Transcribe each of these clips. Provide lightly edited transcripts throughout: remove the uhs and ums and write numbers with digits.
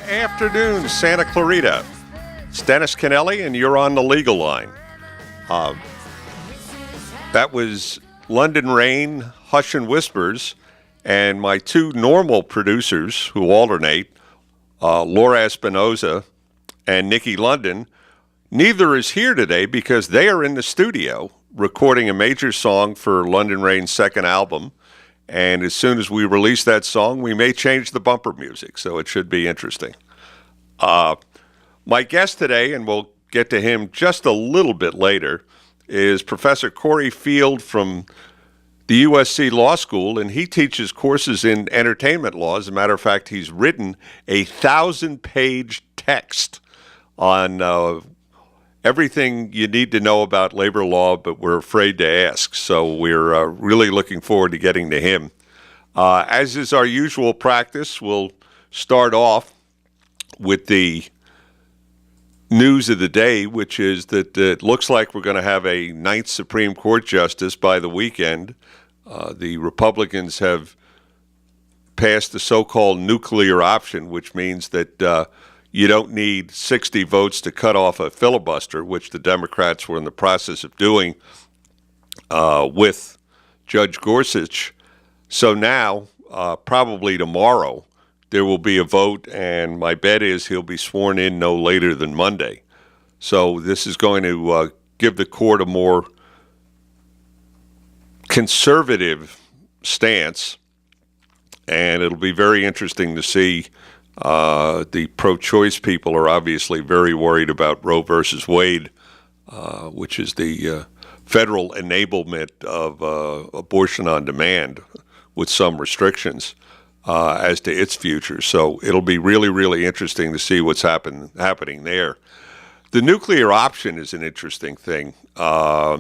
afternoon, Santa Clarita. It's Dennis Kennelly, and you're on the legal line. That was London Rain, Hush and Whispers, and my two normal producers who alternate, Laura Espinoza and Nikki London. Neither is here today because they are in the studio recording a major song for London Rain's second album. And as soon as we release that song, we may change the bumper music, so it should be interesting. My guest today, and we'll get to him just a little bit later, is Professor Corey Field from the USC Law School, and he teaches courses in entertainment law. As a matter of fact, he's written a 1,000-page text on everything you need to know about labor law, but we're afraid to ask. So we're really looking forward to getting to him. As is our usual practice, we'll start off with the news of the day, which is that it looks like we're going to have a ninth Supreme Court justice by the weekend. The Republicans have passed the so-called nuclear option, which means that you don't need 60 votes to cut off a filibuster, which the Democrats were in the process of doing with Judge Gorsuch. So now, probably tomorrow, there will be a vote, and my bet is he'll be sworn in no later than Monday. So this is going to give the court a more conservative stance, and it'll be very interesting to see. The pro-choice people are obviously very worried about Roe versus Wade, which is the federal enablement of abortion on demand with some restrictions as to its future. So it'll be really, really interesting to see what's happening there. The nuclear option is an interesting thing. A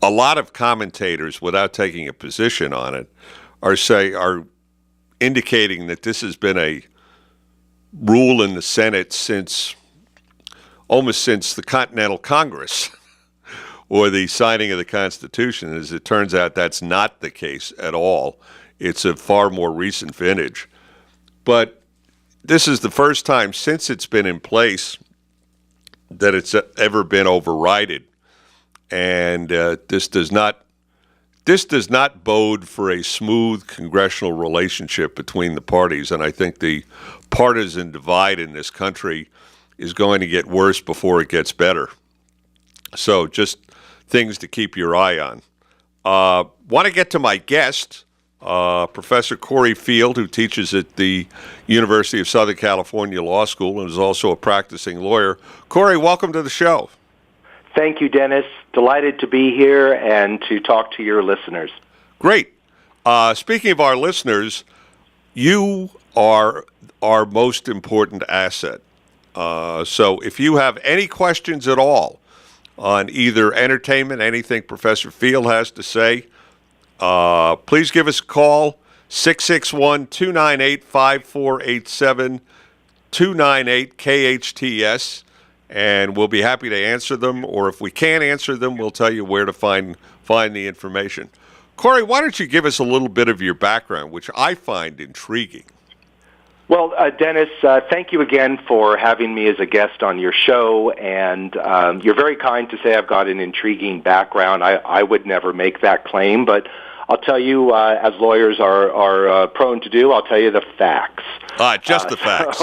lot of commentators, without taking a position on it, are indicating that this has been a rule in the Senate almost since the Continental Congress or the signing of the Constitution. As it turns out, that's not the case at all. It's a far more recent vintage. But this is the first time since it's been in place that it's ever been overridden. And this does not bode for a smooth congressional relationship between the parties, and I think the partisan divide in this country is going to get worse before it gets better. So just things to keep your eye on. Want to get to my guest, Professor Corey Field, who teaches at the University of Southern California Law School and is also a practicing lawyer. Corey, welcome to the show. Thank you, Dennis. Delighted to be here and to talk to your listeners. Great. Speaking of our listeners, you are our most important asset. So if you have any questions at all on either entertainment, anything Professor Field has to say, please give us a call, 661-298-5487, 298-KHTS. And we'll be happy to answer them, or if we can't answer them, we'll tell you where to find the information. Corey, why don't you give us a little bit of your background, which I find intriguing. Well, Dennis, thank you again for having me as a guest on your show, and you're very kind to say I've got an intriguing background. I would never make that claim, but I'll tell you, as lawyers are prone to do, I'll tell you the facts. Just the facts.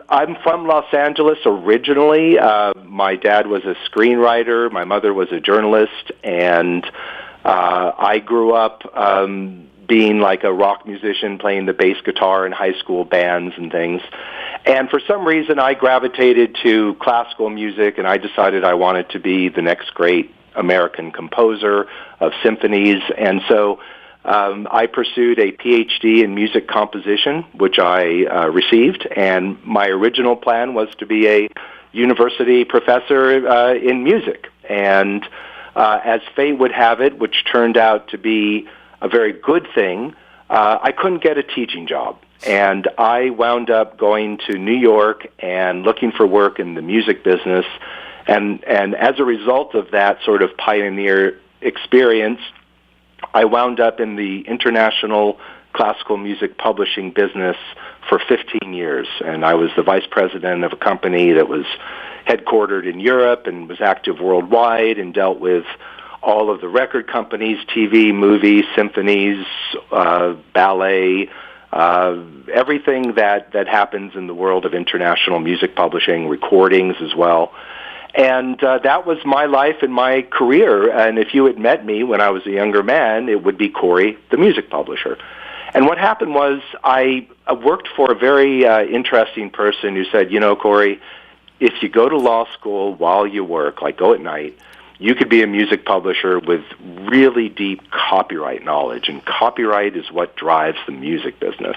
I'm from Los Angeles originally. My dad was a screenwriter. My mother was a journalist, and I grew up being like a rock musician, playing the bass guitar in high school bands and things. And for some reason, I gravitated to classical music, and I decided I wanted to be the next great American composer of symphonies. And so I pursued a PhD in music composition, which I received, and my original plan was to be a university professor in music. And as fate would have it, which turned out to be a very good thing, I couldn't get a teaching job. And I wound up going to New York and looking for work in the music business. And as a result of that sort of pioneer experience, I wound up in the international classical music publishing business for 15 years, and I was the vice president of a company that was headquartered in Europe and was active worldwide and dealt with all of the record companies, TV, movies, symphonies, ballet, everything that happens in the world of international music publishing, recordings as well. And that was my life and my career. And if you had met me when I was a younger man, it would be Corey, the music publisher. And what happened was I worked for a very interesting person who said, Corey, if you go to law school while you work, like go at night, you could be a music publisher with really deep copyright knowledge, and copyright is what drives the music business.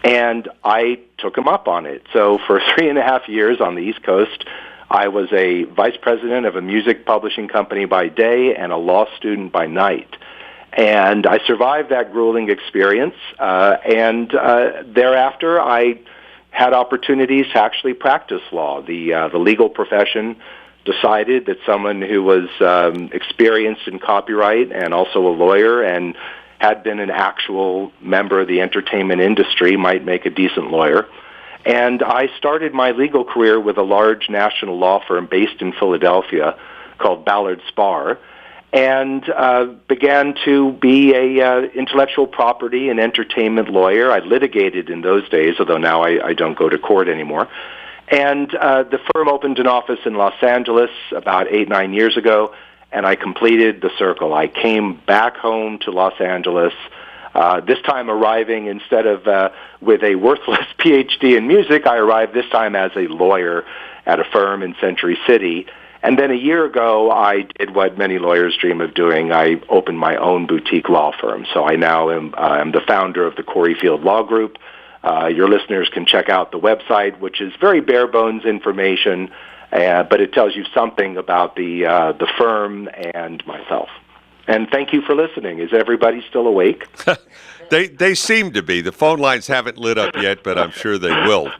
And I took him up on it. So for 3.5 years on the East Coast, I was a vice president of a music publishing company by day and a law student by night. And I survived that grueling experience, and thereafter I had opportunities to actually practice law. The legal profession decided that someone who was experienced in copyright and also a lawyer and had been an actual member of the entertainment industry might make a decent lawyer. And I started my legal career with a large national law firm based in Philadelphia called Ballard Spahr, and began to be a intellectual property and entertainment lawyer. I litigated in those days, although now I don't go to court anymore. And the firm opened an office in Los Angeles about 8-9 years ago, and I completed the circle. I came back home to Los Angeles, this time arriving instead of with a worthless PhD in music, I arrived this time as a lawyer at a firm in Century City. And then a year ago, I did what many lawyers dream of doing. I opened my own boutique law firm. So I now am the founder of the Corey Field Law Group. Your listeners can check out the website, which is very bare bones information, but it tells you something about the firm and myself. And thank you for listening. Is everybody still awake? They seem to be. The phone lines haven't lit up yet, but I'm sure they will.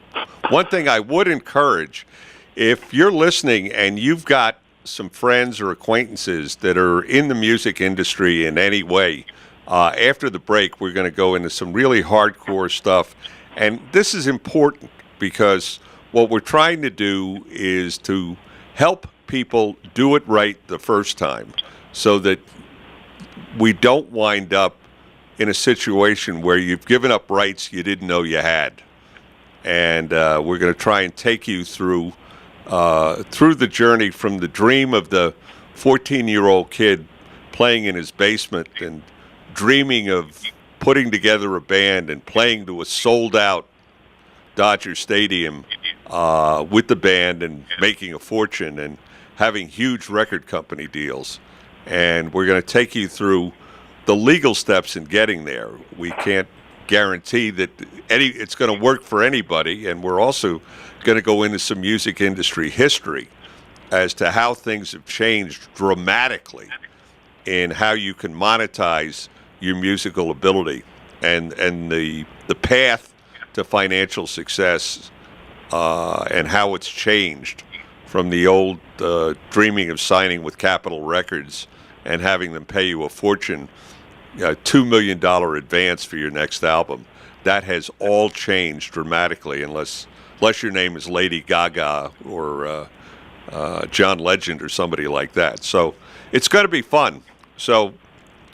One thing I would encourage, if you're listening and you've got some friends or acquaintances that are in the music industry in any way, after the break, we're going to go into some really hardcore stuff. And this is important because what we're trying to do is to help people do it right the first time so that we don't wind up in a situation where you've given up rights you didn't know you had. And we're going to try and take you through the journey from the dream of the 14-year-old kid playing in his basement and dreaming of putting together a band and playing to a sold-out Dodger Stadium with the band and making a fortune and having huge record company deals. And we're going to take you through the legal steps in getting there. We can't guarantee that it's going to work for anybody, and we're also going to go into some music industry history as to how things have changed dramatically in how you can monetize your musical ability and the path to financial success and how it's changed from the old dreaming of signing with Capitol Records and having them pay you a fortune, $2 million advance for your next album. That has all changed dramatically unless your name is Lady Gaga or John Legend or somebody like that. So it's going to be fun. So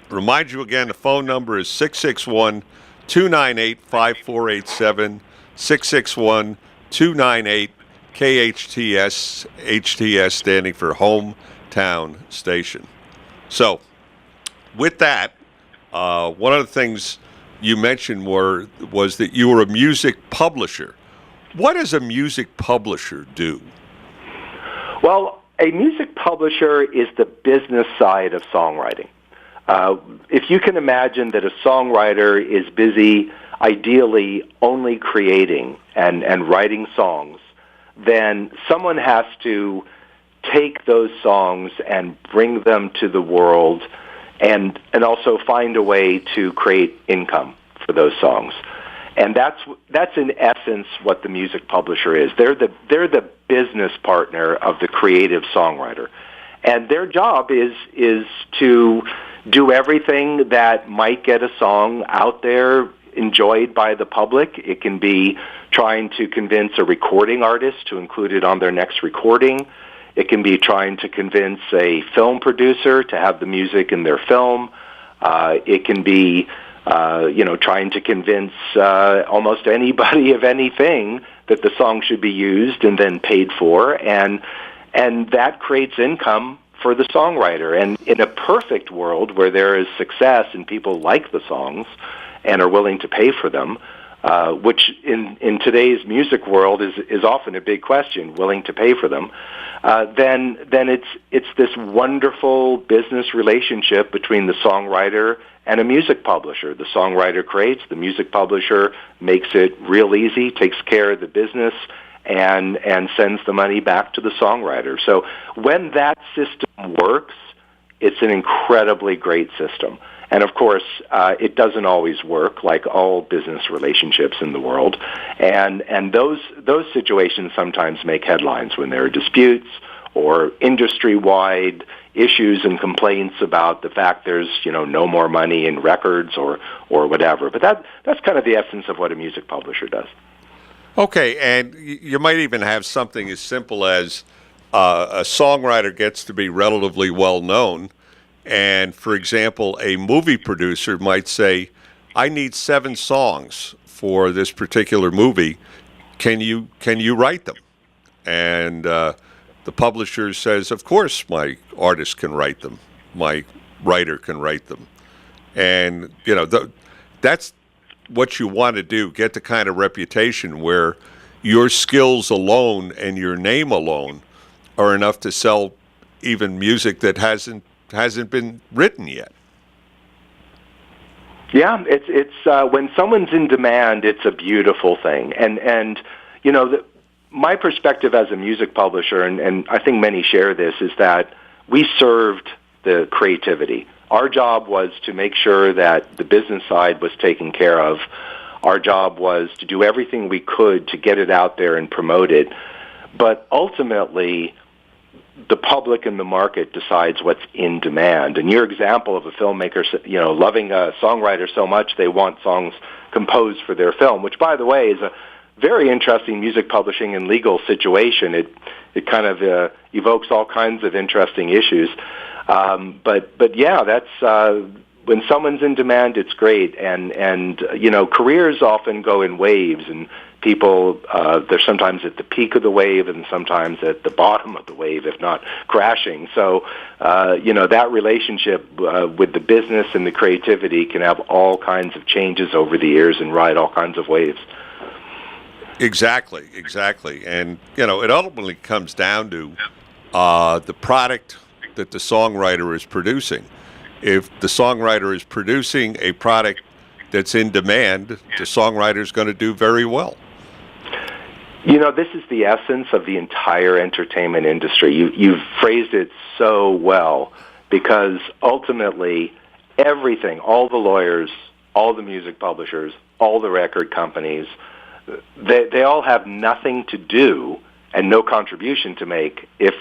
remind you again, the phone number is 661-298-5487, 661-298-KHTS, HTS standing for Hometown Station. So with that, one of the things you mentioned was that you were a music publisher. What does a music publisher do? Well, a music publisher is the business side of songwriting. If you can imagine that a songwriter is busy, ideally, only creating and writing songs, then someone has to take those songs and bring them to the world and also find a way to create income for those songs. And that's in essence what the music publisher is. They're the business partner of the creative songwriter. And their job is to do everything that might get a song out there enjoyed by the public. It can be trying to convince a recording artist to include it on their next recording. It can be trying to convince a film producer to have the music in their film. It can be, trying to convince almost anybody of anything that the song should be used and then paid for, and that creates income for the songwriter. And in a perfect world where there is success and people like the songs and are willing to pay for them, which in today's music world is often a big question, willing to pay for them, then it's this wonderful business relationship between the songwriter and a music publisher. The songwriter creates, the music publisher makes it real easy, takes care of the business, and sends the money back to the songwriter. So when that system works, it's an incredibly great system. And of course, it doesn't always work, like all business relationships in the world. And those situations sometimes make headlines when there are disputes or industry-wide issues and complaints about the fact there's no more money in records or whatever. But that's kind of the essence of what a music publisher does. Okay, and you might even have something as simple as a songwriter gets to be relatively well known, and for example, a movie producer might say, "I need 7 songs for this particular movie. Can you write them?" And the publisher says, "Of course, my artist can write them. My writer can write them." And that's what you want to do, get the kind of reputation where your skills alone and your name alone are enough to sell even music that hasn't been written yet. Yeah, it's when someone's in demand, it's a beautiful thing. And my perspective as a music publisher, and I think many share this, is that we served the creativity. Our job was to make sure that the business side was taken care of. Our job was to do everything we could to get it out there and promote it. But ultimately, the public and the market decides what's in demand. And your example of a filmmaker, loving a songwriter so much they want songs composed for their film, which, by the way, is a very interesting music publishing and legal situation. It kind of evokes all kinds of interesting issues. But yeah, that's when someone's in demand, it's great. And careers often go in waves, and people they're sometimes at the peak of the wave and sometimes at the bottom of the wave, if not crashing. So that relationship with the business and the creativity can have all kinds of changes over the years and ride all kinds of waves. Exactly. And it ultimately comes down to the product that the songwriter is producing. If the songwriter is producing a product that's in demand, the songwriter is going to do very well. This is the essence of the entire entertainment industry. You've phrased it so well, because ultimately everything, all the lawyers, all the music publishers, all the record companies, they all have nothing to do and no contribution to make if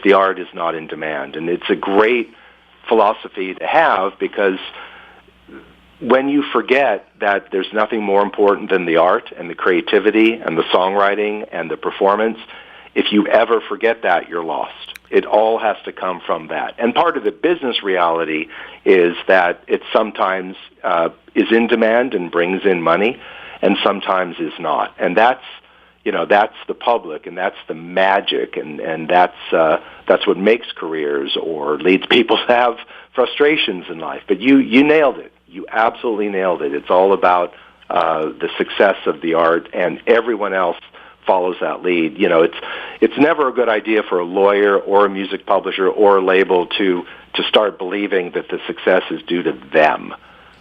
the art is not in demand. And it's a great philosophy to have, because when you forget that there's nothing more important than the art and the creativity and the songwriting and the performance, if you ever forget that, you're lost. It all has to come from that. And part of the business reality is that it sometimes is in demand and brings in money, and sometimes is not. And that's the public, and that's the magic, and that's what makes careers or leads people to have frustrations in life. But you nailed it. You absolutely nailed it. It's all about the success of the art, and everyone else follows that lead. It's never a good idea for a lawyer or a music publisher or a label to start believing that the success is due to them.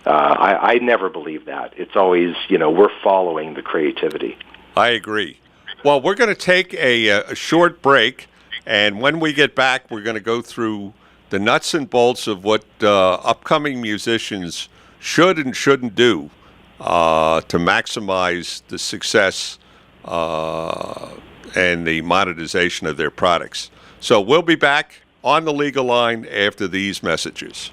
I never believe that. It's always, we're following the creativity. I agree. Well, we're going to take a short break, and when we get back, we're going to go through the nuts and bolts of what upcoming musicians should and shouldn't do to maximize the success and the monetization of their products. So we'll be back on the legal line after these messages.